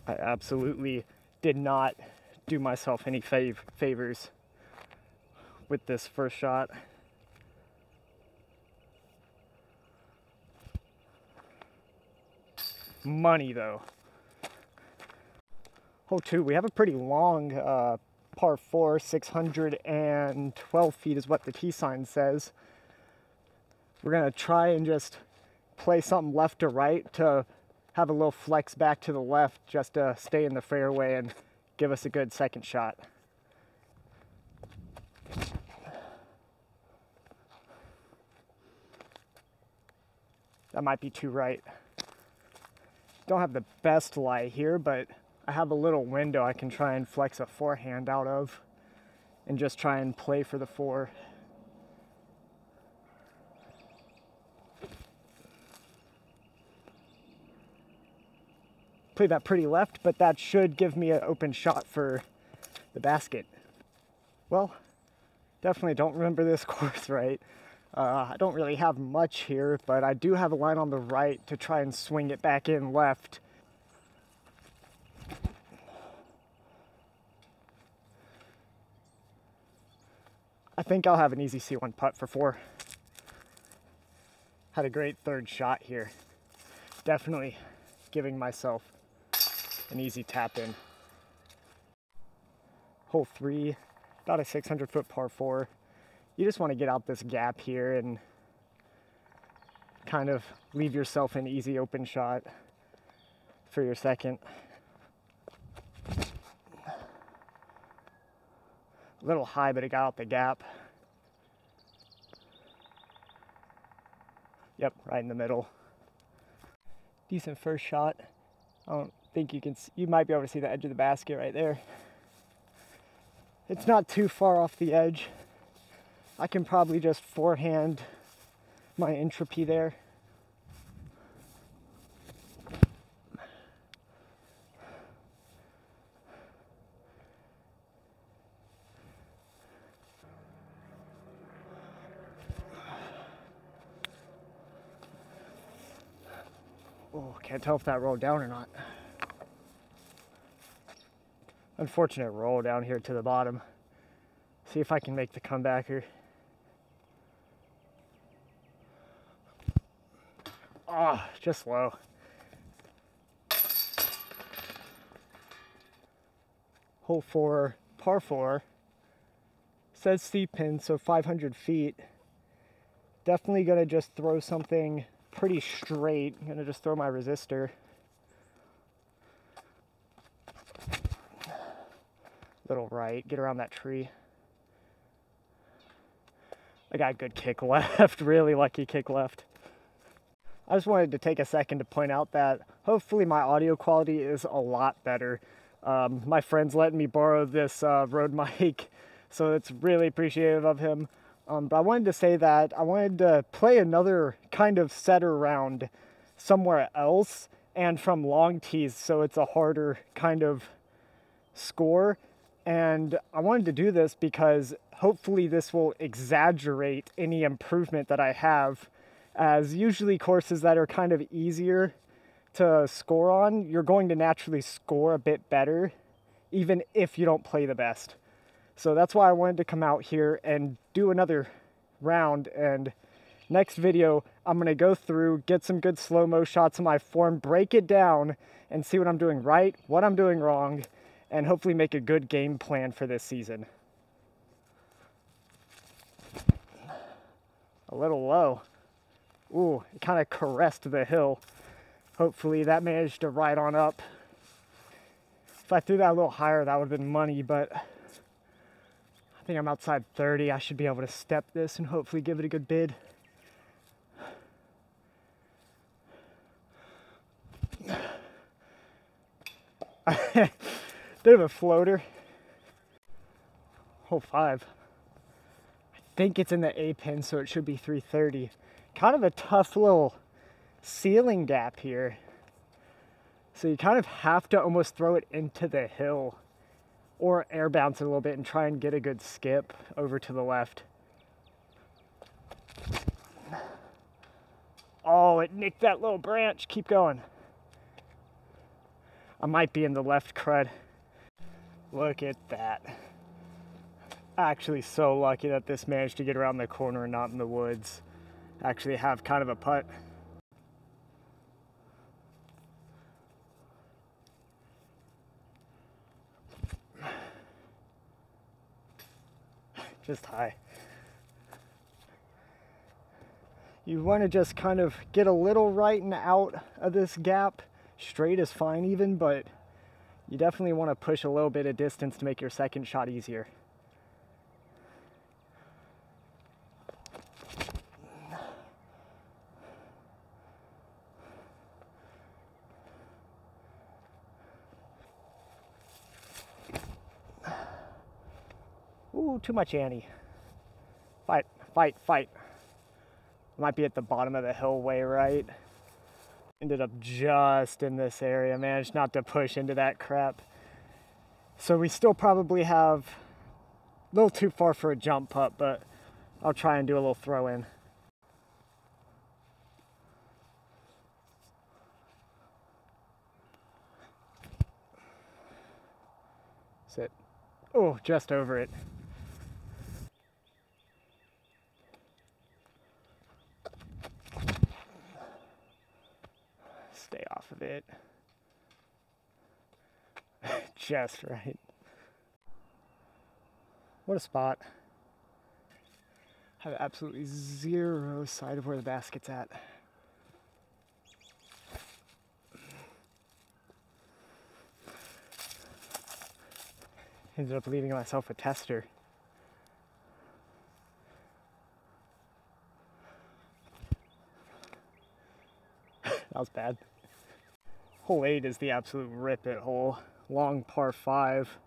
I absolutely did not do myself any favors with this first shot. Money though. Hole 2, we have a pretty long par 4, 612 feet is what the tee sign says. We're gonna try and just play something left to right to have a little flex back to the left just to stay in the fairway and give us a good second shot. That might be too right. Don't have the best lie here, but I have a little window I can try and flex a forehand out of and just try and play for the 4. Play that pretty left, but that should give me an open shot for the basket. Well, definitely don't remember this course right. I don't really have much here, but I do have a line on the right to try and swing it back in left. I think I'll have an easy C1 putt for 4. Had a great third shot here. Definitely giving myself an easy tap in. Hole 3, about a 600-foot par 4. You just want to get out this gap here and kind of leave yourself an easy open shot for your second. A little high, but it got out the gap. Yep, right in the middle. Decent first shot. I don't think you can, you might be able to see the edge of the basket right there. It's not too far off the edge. I can probably just forehand my entropy there. Oh, can't tell if that rolled down or not. Unfortunate roll down here to the bottom. See if I can make the comeback here. Ah, oh, just low. Hole 4, par 4. Says steep pin, so 500 feet. Definitely gonna just throw something pretty straight. I'm gonna just throw my resistor. Little right, get around that tree. I got a good kick left, really lucky kick left. I just wanted to take a second to point out that hopefully my audio quality is a lot better. My friend's letting me borrow this Rode mic, so it's really appreciative of him. But I wanted to say that I wanted to play another kind of setter round somewhere else and from long tees, so it's a harder kind of score. And I wanted to do this because hopefully this will exaggerate any improvement that I have, as usually courses that are kind of easier to score on, you're going to naturally score a bit better, even if you don't play the best. So that's why I wanted to come out here and do another round. And next video, I'm gonna go through, get some good slow-mo shots of my form, break it down, and see what I'm doing right, what I'm doing wrong, and hopefully make a good game plan for this season. A little low. Ooh, it kind of caressed the hill. Hopefully that managed to ride on up. If I threw that a little higher, that would have been money, but I think I'm outside 30. I should be able to step this and hopefully give it a good bid. Bit of a floater. Hole 5. I think it's in the A pin, so it should be 330. Kind of a tough little ceiling gap here. So you kind of have to almost throw it into the hill or air bounce it a little bit and try and get a good skip over to the left. Oh, it nicked that little branch. Keep going. I might be in the left crud. Look at that. Actually so lucky that this managed to get around the corner and not in the woods. Actually have kind of a putt. Just high. You want to just kind of get a little right and out of this gap. Straight is fine even, but you definitely want to push a little bit of distance to make your second shot easier. Ooh, too much Annie. Fight, fight, fight. Might be at the bottom of the hill way right. Ended up just in this area. Managed not to push into that crap. So we still probably have a little too far for a jump putt, but I'll try and do a little throw in. Sit. Oh, just over it. Stay off of it. Just right. What a spot. Have absolutely zero sight of where the basket's at. Ended up leaving myself a tester. That was bad. Hole 8 is the absolute rip-it hole. Long par 5.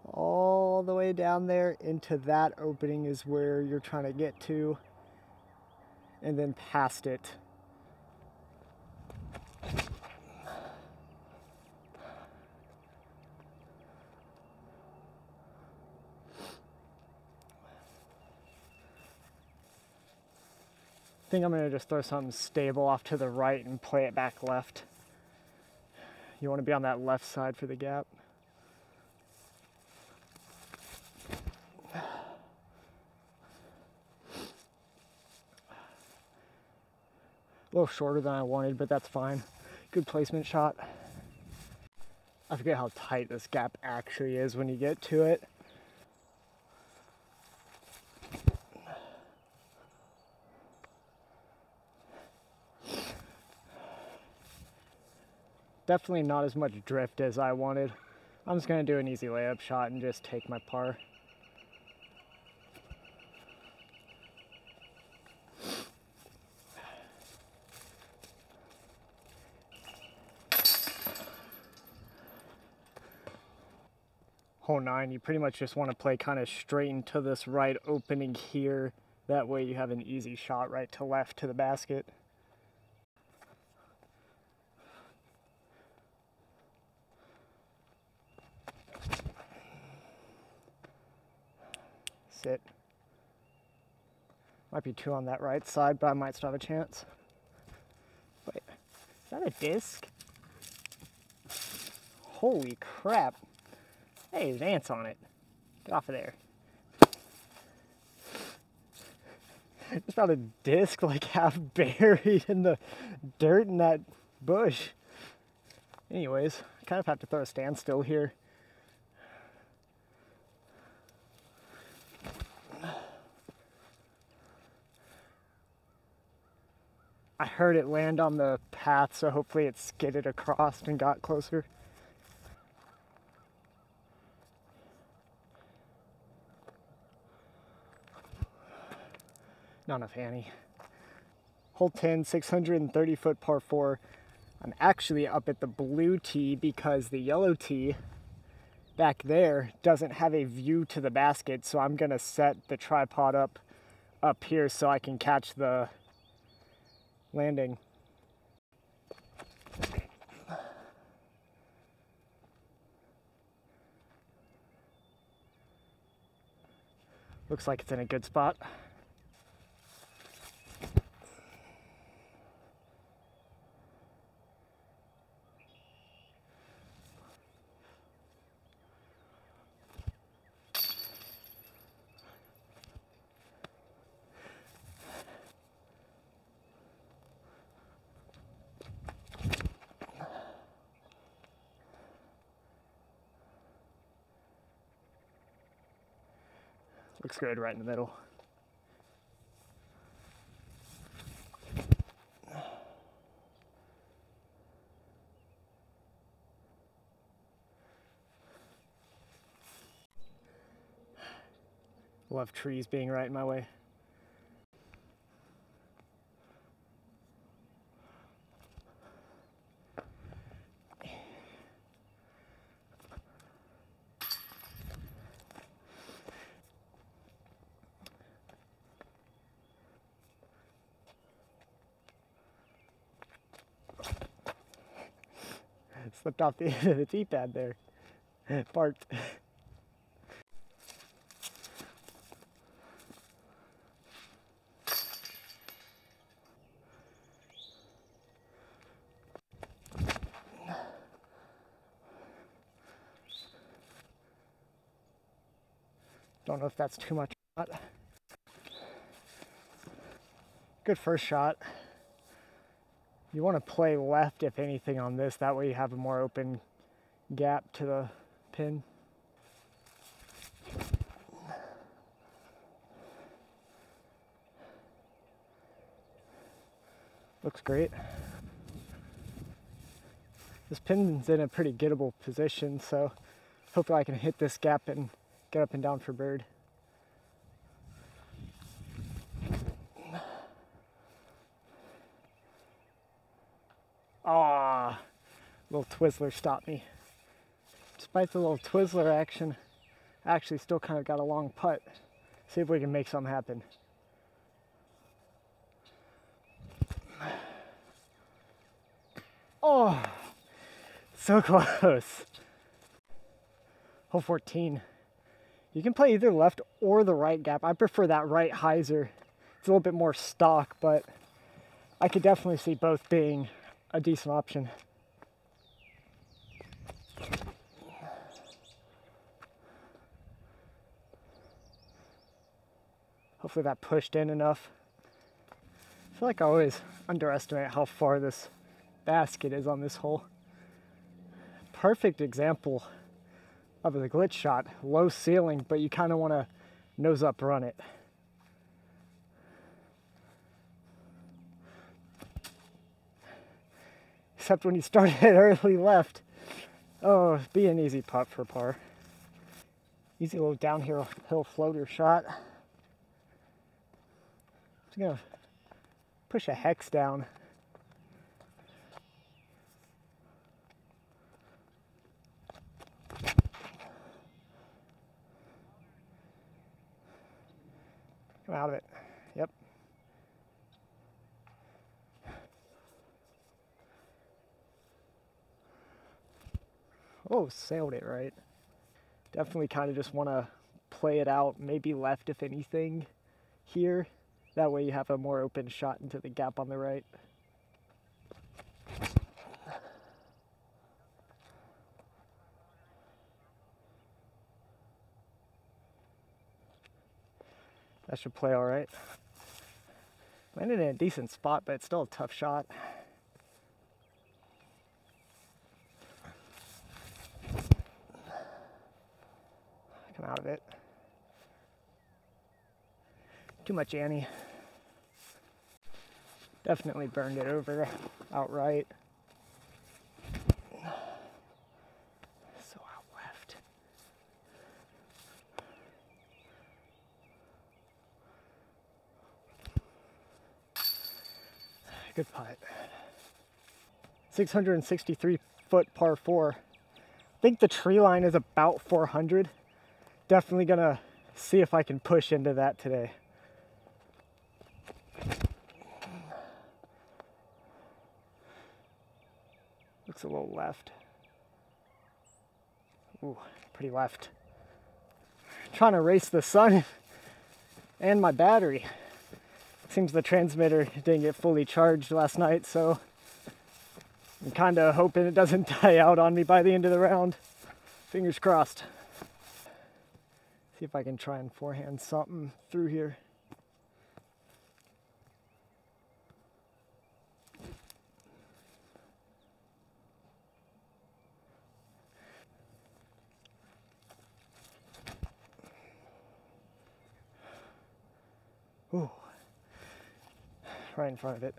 All the way down there into that opening is where you're trying to get to. And then past it. I think I'm going to just throw something stable off to the right and play it back left. You want to be on that left side for the gap. A little shorter than I wanted, but that's fine. Good placement shot. I forget how tight this gap actually is when you get to it. Definitely not as much drift as I wanted. I'm just going to do an easy layup shot and just take my par. Hole 9, you pretty much just want to play kind of straight into this right opening here. That way you have an easy shot right to left to the basket. Sit. Might be 2 on that right side, but I might still have a chance. Wait, is that a disc? Holy crap. Hey, there's ants on it. Get off of there. Just found a disc like half buried in the dirt in that bush. Anyways, I kind of have to throw a standstill here. I heard it land on the path, so hopefully it skidded across and got closer. Not enough Annie. Hole 10, 630-foot par 4. I'm actually up at the blue tee because the yellow tee back there doesn't have a view to the basket, so I'm gonna set the tripod up here so I can catch the landing. Looks like it's in a good spot. Looks good right in the middle. Love trees being right in my way. Slipped off the end of the tee pad there. Parked. Don't know if that's too much. Good first shot. You want to play left, if anything, on this. That way you have a more open gap to the pin. Looks great. This pin's in a pretty gettable position, so hopefully I can hit this gap and get up and down for bird. Ah, little Twizzler stopped me. Despite the little Twizzler action, I actually still kind of got a long putt. See if we can make something happen. Oh, so close. Hole 14. You can play either left or the right gap. I prefer that right hyzer. It's a little bit more stock, but I could definitely see both being a decent option. Hopefully that pushed in enough. I feel like I always underestimate how far this basket is on this hole. Perfect example of a glitch shot. Low ceiling, but you kind of want to nose up run it. Except when you start it early left. Oh, be an easy putt for par. Easy little downhill floater shot. Just gonna push a hex down. Come out of it. Yep. Oh, sailed it right. Definitely kind of just want to play it out, maybe left if anything here. That way you have a more open shot into the gap on the right. That should play all right. Landed in a decent spot, but it's still a tough shot. Come out of it. Too much Annie. Definitely burned it over outright. So out left. Good putt. 663-foot par 4. I think the tree line is about 400. Definitely gonna see if I can push into that today. Looks a little left. Ooh, pretty left. Trying to race the sun and my battery. Seems the transmitter didn't get fully charged last night, so I'm kind of hoping it doesn't die out on me by the end of the round. Fingers crossed. See if I can try and forehand something through here. right in front of it.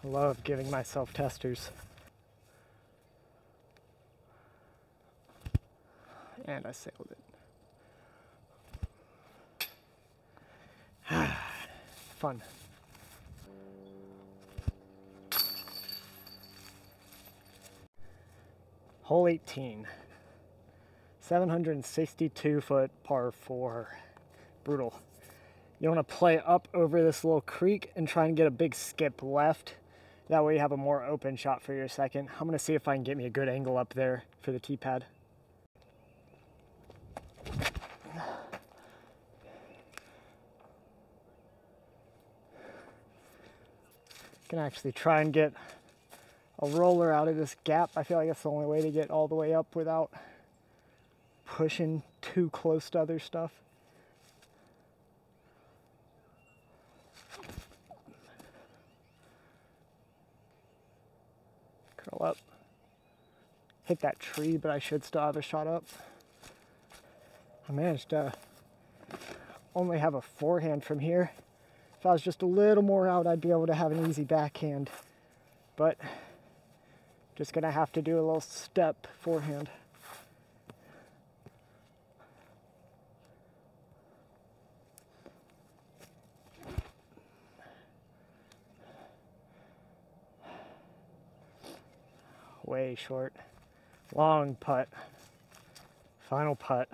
I love giving myself testers. And I sailed it. Fun. Hole 18. 762 foot par 4. Brutal. You want to play up over this little creek and try and get a big skip left. That way you have a more open shot for your second. I'm going to see if I can get me a good angle up there for the tee pad. Can actually try and get a roller out of this gap. I feel like that's the only way to get all the way up without pushing too close to other stuff. Curl up. Hit that tree, but I should still have a shot up. I managed to only have a forehand from here. If I was just a little more out, I'd be able to have an easy backhand. But just gonna have to do a little step forehand. Way short. Long putt. Final putt.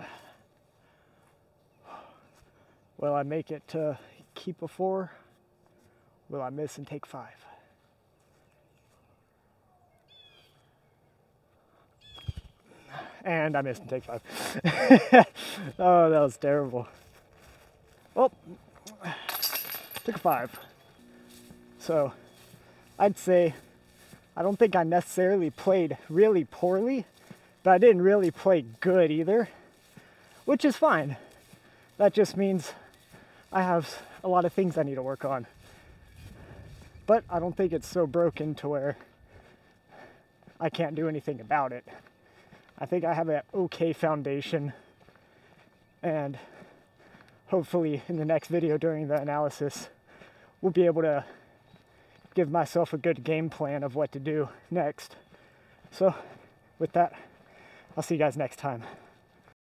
Will I make it to keep a 4? Will I miss and take 5? And I missed and take 5. Oh, that was terrible. Well, took a 5. So I'd say I don't think I necessarily played really poorly, but I didn't really play good either, which is fine. That just means I have a lot of things I need to work on. But I don't think it's so broken to where I can't do anything about it. I think I have an okay foundation, and hopefully in the next video during the analysis, we'll be able to give myself a good game plan of what to do next. So with that, I'll see you guys next time.